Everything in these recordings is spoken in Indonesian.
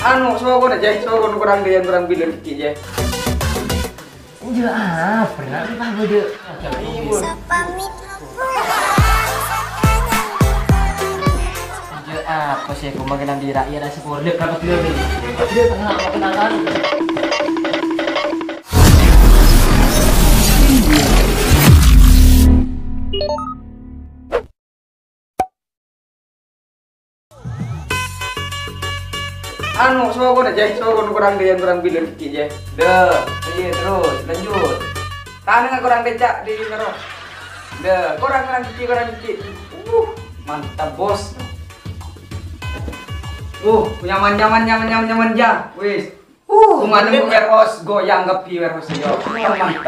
Anu, sogon aja, sogon kurang dia kurang bilir dikit ya. Iya apa? Nanti pak gue Sepamit Iya apa sih? Aku makin nanti rakyat ada sepuluh dia berapa kilo nih? Dia tengah kenalan. Anu, sogon aja, sogon kurang dia kurang bilir dikit ya. Deh, iya terus lanjut. Tangan kurang becak di naro. Deh, kurang dikit. Mantap bos. Nyaman ja. Wis. Kumalam warehouse goyang gapi warehouse yo. Mantap.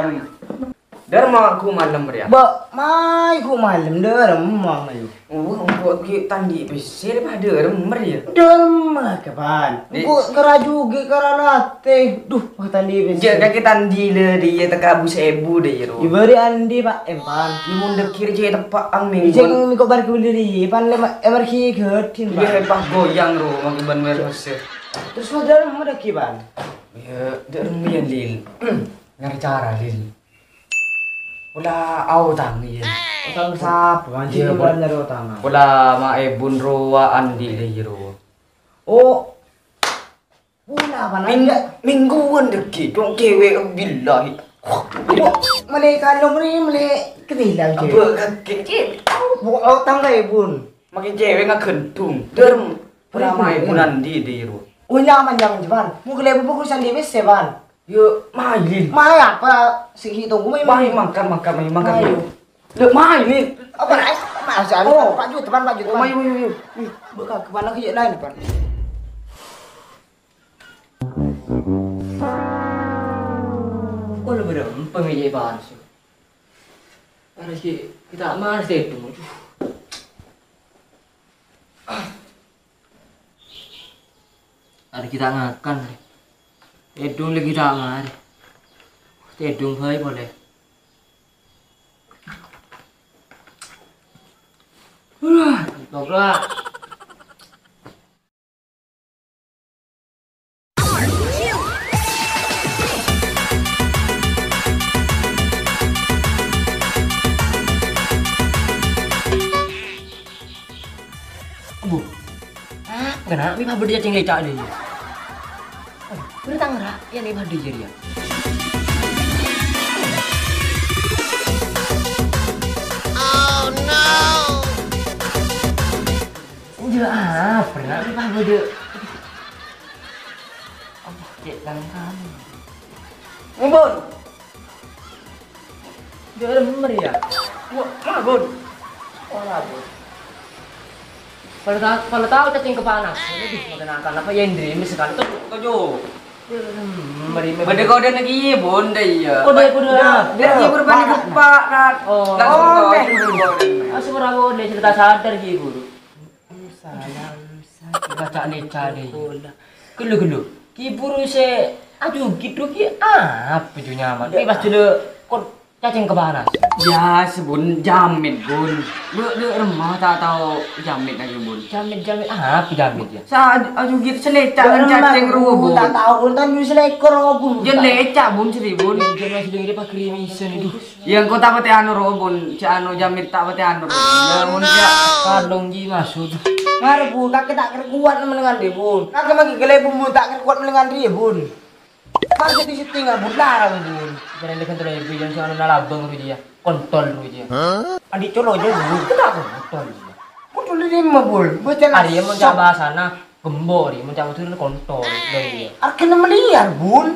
Darma ku malam ya. Ba, mai ku malam derem ayo. Buat ki tandi besir pada remer ya. Derem kapan? Ku keraju ge karalate. Duh, tandi besir. Jaga kita tandi le dia teka 1000 deh ro. Ibari andi pak empan. Imun dekir je tempat ang minggu. Ijeng mi ko bar ku diri pan le emar ki getin Dia pak. lepas goyang ro mang ban warehouse. Terus derem ada ki ban. Ya, derem ya lil. Nyari cara lil. Pula au tang ya. Utang sap, anjing bulan dari utang. Pula mae bun ro wa andi le ro. Oh. Pula apa nanya? Mingguan deki dong kewe billahi. Male kalau male kebilang je. Apa kakek? Bu utang kay bun. Makin cewek nggak kentung. Derem. Pula mae bun andi de ro. Nyaman jeban. Mu kele bu kusan di mes seban. Yo, main. Mai apa sing hitung gue Main makan. Ayo. Lek main. Apa naik? Masa Oh. Pak Ju teman. Main. Buka kemana ke lain depan. Oh, lu berem pemilih bahan sih. Harus kita mas deh tuh. Hari kita ngakan. Edung lagi tak ngar. Edung hai boleh. Toklah. Bu. Kenapa mi pabudi cacing lecak dia? Bertang ra, yang ini pabudi dia. Oh no. Iya apa? Nanti pak gue apa cek tangan kamu? Ngobon. Derem ya. Mana bon? Olah bun. Kalau tahu cacing kepanas, ini mengenakan apa ya Indri misalkan itu Tujuh. Bade kau dan lagi bon dah ya. Kode. Dia berbanding lupa kan. Oh. Langsung Oh, kau. Asal berapa dia cerita sadar gitu guru. Baca leca deh. Gelu. Ki buru se aduh gitu ki apa tuh nyaman. Tapi pas dulu kon cacing kepanas. Ya sebun jamit bun. Lu remah tak tahu jamit lagi bun. Jamit apa jamit ya? Sa aduh gitu selecak kan cacing ru bun. Tak tahu pun tan bisa lekor bun. Jen lecak bun sih bun. Jangan masih dengerin pak krimisan itu. Yang kau tak pati anu ro bun. Si anu jamit tak pati anu ro. Ya bun ya. Kalong ji masuk. Ngar bun, kakek tak kuat menengan dia bun. Kakek magi gele bun tak kuat menengan dia bun. Masih di situ nggak bun larang bun. Jangan lihat tuh lagi jangan soal nalabang tu dia. Kontol tu dia. Adik colo je bun. Kenapa kontol? Kontol dia mah bun. Baca hari yang mencoba sana gembor, mencoba tu kontol dia. Arkan meliar bun.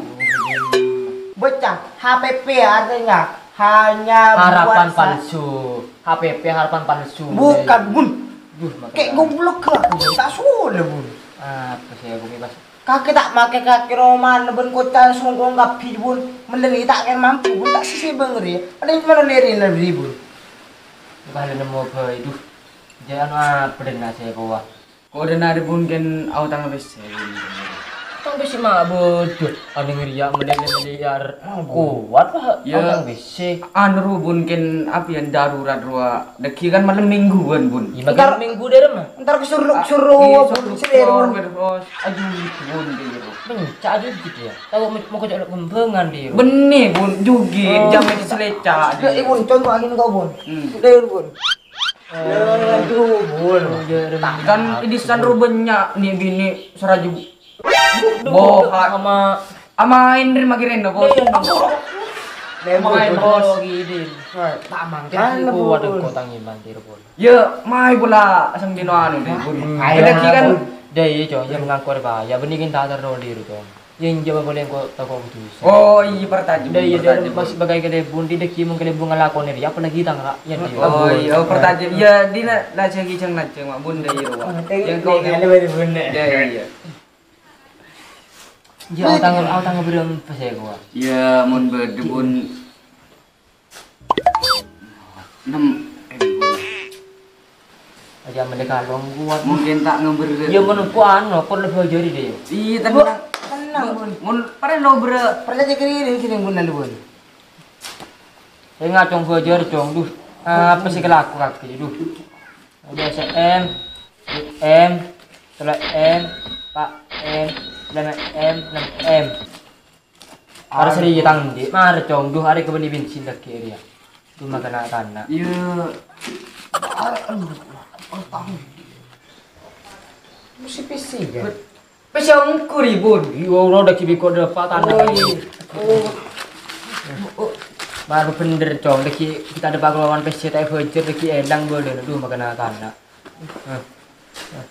Baca HPP artinya hanya harapan palsu. HPP harapan palsu. Bukan bun. Duh, Kayak goblok lah bun. Tak sudah bun. apa sih ya bumi pas? Kakek tak make kaki roman ben kocang sungguh ngapi bun. Meleli tak kan mampu bun tak sisi benger ya. Ada yang mana leri lebih bun. Bahaya nemu ke itu. Jangan apa dengan saya bawa. Kau dah nak bun kan awak tangga besar. Tang besi mah bodoh. Ada ngeriak miliar kuat lah. Ya. Tang besi. Anu bun ken apian darurat ruah. Deki kan malam mingguan bun. Iya bagi minggu deh mah. Ntar kesuruh bun selir bun. Aduh itu bun dia. Bencak aja gitu ya. Tahu mau kerja pembengan dia. Benih bun jugin jamin seleca. Ya bun contoh angin kau bun. Selir bun. Aduh bun. Kan idisan rubenya nih bini seraju. Bohat sama Amain dari magiren bos. main bola gini. Tak mang Kan kuat kok tangiman tiro bol. Ya mai pula asang dino anu deh bun. Ayo, Deki kan Deh iya cong, yang mengaku bahaya. Benih kita terlalu diri cong. Yang jawab boleh kok takut gitu. oh iya pertajam. Deh iya dia masih bagai kedai bun di deki mungkin bunga lakon ini. Apa lagi tangga? Ya dia. Oh iya pertajam. Ya di na cegi ceng naceng mak bun deh ruah. Yang kau bun. ya iya. Ya tangga berem pasai gua. Ya mun berdebun 6 Aja mendekat long kuat. mungkin tak ngeber. Ya menurutku anu kon lebih jari deh. Iya tapi Tenang bun. mun pare no ber Percaya kiri sini bun lalu bun. Saya ngacong belajar cong duh. Apa sih kelaku kaki duh. Biasa M, setelah M, Pak M, dan M, Ada seri tang di, mar cong duh hari kebeni bensin dak kiri ya. Duh makan tanah. ya Mesti PC kan. pesong kuribun. Yo lo dak kibi kode pak tanah. Baru bener cong deki kita ada pahlawan PC tak voucher deki elang boleh duh makan tanah.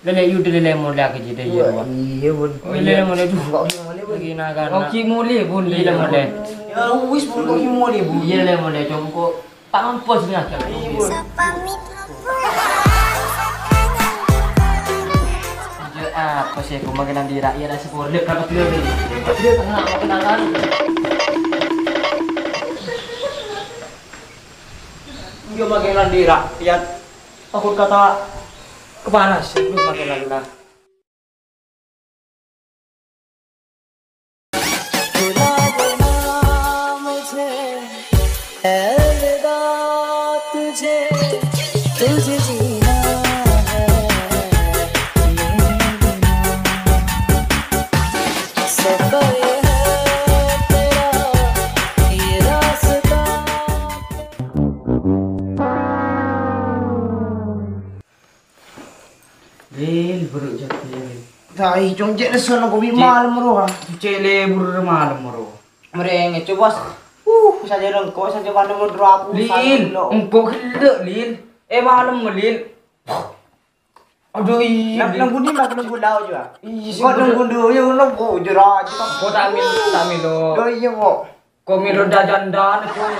Lele yu lele mau lagi jadi ya. Iya bun. Lele mau lagi duh. Enggak usah boleh bun. Lagi nakan. Oki muli bun Lele mau lagi. Ya wis bun kok mau deh bun. Iya lele mau lagi cong kok tak mampu sebenarnya. Sepamit Apa sih aku makan di rakyat ada sepuluh lep berapa kilo ni? Dia tengah mau kenalan. Dia makan di rakyat. Aku kata kepanas, dia makan lagi lah. Lil buruk jati lil. Tai cong cek leson aku bimal meroh. Cele buru malam moro. Mereng coba. Saja dong kau saja pandang mundur aku. Lil, engkau kena lil. Malam lil. Aduh iya. Nak nunggu ni nak nunggu lau juga. Kau nunggu dulu ya nunggu jera. Kau tak ambil lo. Do iya kok. Kau milo dajan dan kau.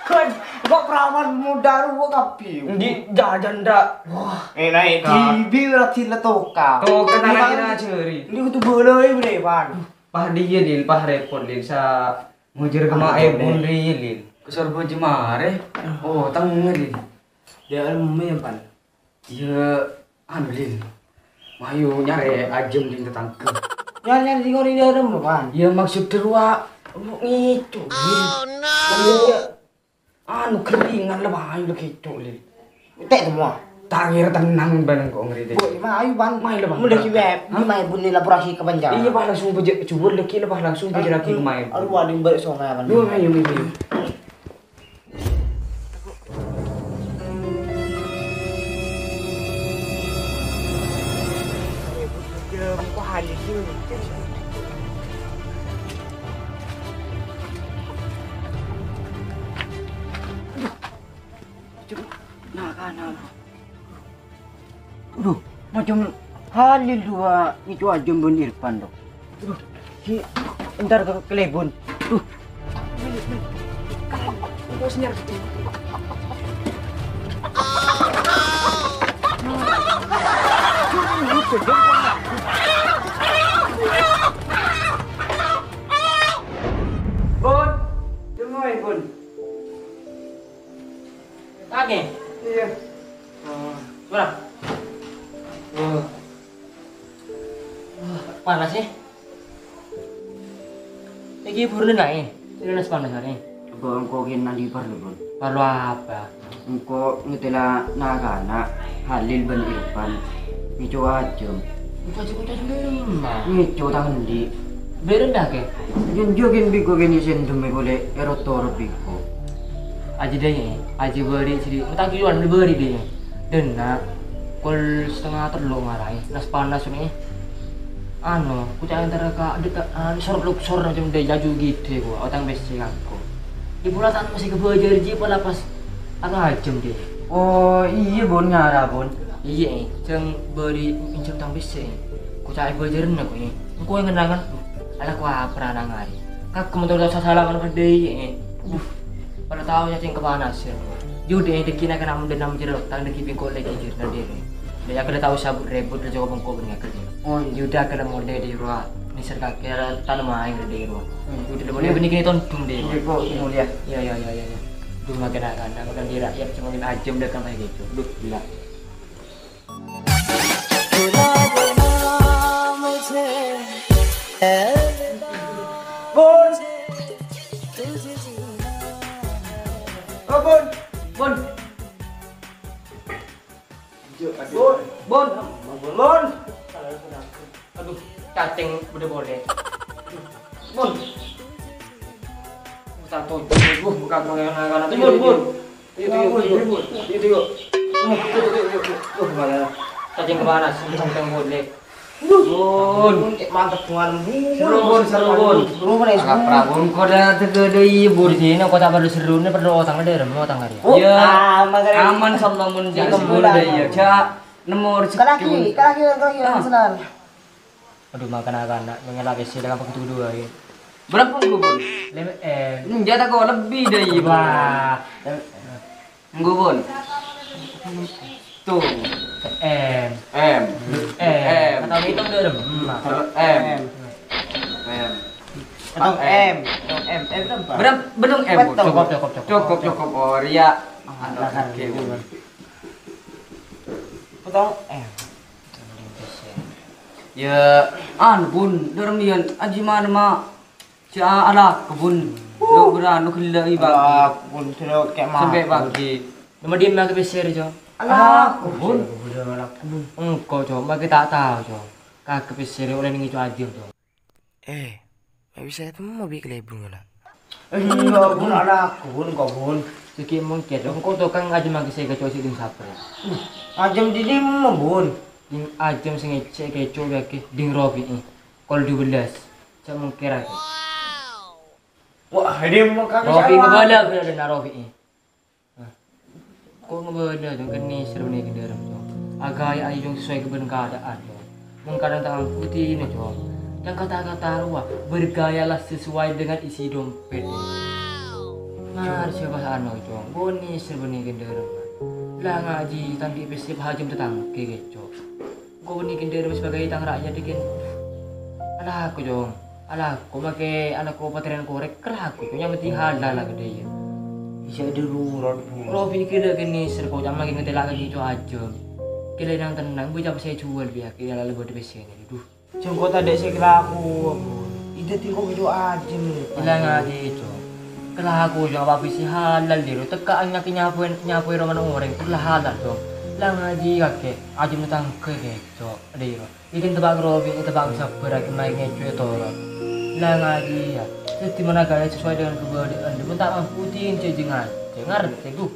Kan kok perawan muda lu kok kapi. Di jajan dak. Wah. Naik TV berarti lah toka. Kau kena lagi na ceri. Ini tu boleh boleh pan. Pah dia lil, pah repot lil sa mujer kema bun lil. Kesorbo jemare. Oh, tengah lil. Dia yang pan. Ya anu lil. Mayu nyare ajem di tetangga. Nyari di ngori dia rem pan. Ya maksud terua itu lil. Oh anu keringan lah mayu lagi itu lil. Tek semua. Tangir tenang bareng kok ngeri deh. Boy, mayu ban. Main lah, Bang. Mudah kiweb. Di main pun laborasi ke Banjar. Iya bah langsung beje cubur leki lah bah langsung beje lagi kemain. Aduh ada yang balik songai ban. Dua mayu mayu. Aduh, macam halil dua itu aja bun Irfan dok. Aduh, si entar ke kelebon. Tuh. Kau senyar. Bun, dengoy bun. Kage. Iya. Mana? Oh. panas ya. Iki burunan naik. Ini nas panas hari. Bang kok nanti perlu bun. Perlu apa? Engko ngitila nakana Halil ban Irfan. Ngicu aja. Itu aja kita semua. Ngicu tangan di. Beren dah ke? Yun jogin bigo gini sen dume gole erotoro bigo. Aji deh, aji beri jadi. Mentang kiluan beri deh. Dan nak, kol setengah terlalu ngarai. Nas panas nih. Ano, ku cak antara ka sor macam deh jaju gitu gua. Otang besi aku. Di bulatan masih kebajar ji pala pas anu ajem deh. Oh iya bun ngara bun. Iya, ceng beri pincem tang besi. Ku cak bajaran aku ini. Ku yang kenangan. Alah ku apa nang hari. Kak kemudian tahu salah kan pada ini. Pada tahu cacing kepanasan. Jude deki nak kena mundur nam jeruk tang deki pingkol lagi jirna diri. Dia akan tahu sabut rebut dan jawab bengkok dengan kerja. Oh, Yuda akan mulai di ruang nisar kaki tanam air di ruang. Yuda boleh benih kini tontung deh. Iya kok mulia. Ya. Dulu makan anak dan di rakyat cuma kita ajem dah kan kayak gitu. Duh gila. Bun. Oh bun. Bun. Bun. Aduh, cacing udah boleh. Bun. Satu buka anak-anak itu bun. Itu. Cacing kemana? Sampai boleh. Bun, Cek mantep tuan. seru bun. Agak prabun kau dah tergede bun sini. Kau tak perlu seru ni perlu otang ada rem otang hari. Ya, Aman sama mun jangan boleh ya. Cak nomor kalaki senang. Aduh makan anak mengelak besi dalam waktu kedua ya. Berapa gua bun? Jatah kau lebih dari Wah, gua bun. Tuh. M. Kata hitung dia rem. M. Berapa? Belum M. Cukup. Oh Ria. Potong Ya, bun, dermian aji mana mak. Cia ala kebun. Lu beranu kelai bagi. Bun sudah kayak mah. Sampai bagi. Nama dia mak besar jo. Alah, kebun. Engkau jo, mak kita tahu jo. Kak besar oleh ning itu aja jo. Bisa itu mau bikin lebih nggak? Iya, bun ada kebun. Sikit mungkin jo. Engkau tu kan aja mak saya kecuali dim sapre. Ajam di mana bun? Ding ajem sing ecek keco ke ding robi ni. Kol 12. Cak mungkira. Wah, dia mau kami Robi ngebala ke ada robi ni. Kau ngebala tu kan ni seru ni kendaraan tu. Agak ay yung sesuai kebenaran keadaan tu. Mengkadang tangan putih ni tu. Yang kata-kata ruah bergayalah sesuai dengan isi dompet. Nah, siapa sana tu? Boni seru ni kendaraan. Lah ngaji tandi pesip hajim tetang ke keco. Kau ni kendaraan sebagai tang rakyat dikin. Alah aku jong. Alah aku make anak ko patrian korek kerah aku. Yang penting halal lah gede ya. Bisa dirurut. Robi kira kini serko jama kini telak lagi tu aja. Kira yang tenang, boleh saya jual biar kira lalu buat besi ni. Duh, Jengkot ada sekira aku. Itu tiko itu aja nih. hilang aja itu. Kelah aku jangan apa besi halal dia. Teka anyak nyapuin roman orang kelah halal tu. Lang aja kakek, aja mentang kekeco dia. Ikan tebak Robi, tebak sabar lagi main ngecu itu orang. Lang aja ya. Jadi mana kaya sesuai dengan keberadaan. Dia tak mampu tin cejengan. Dengar, teguh.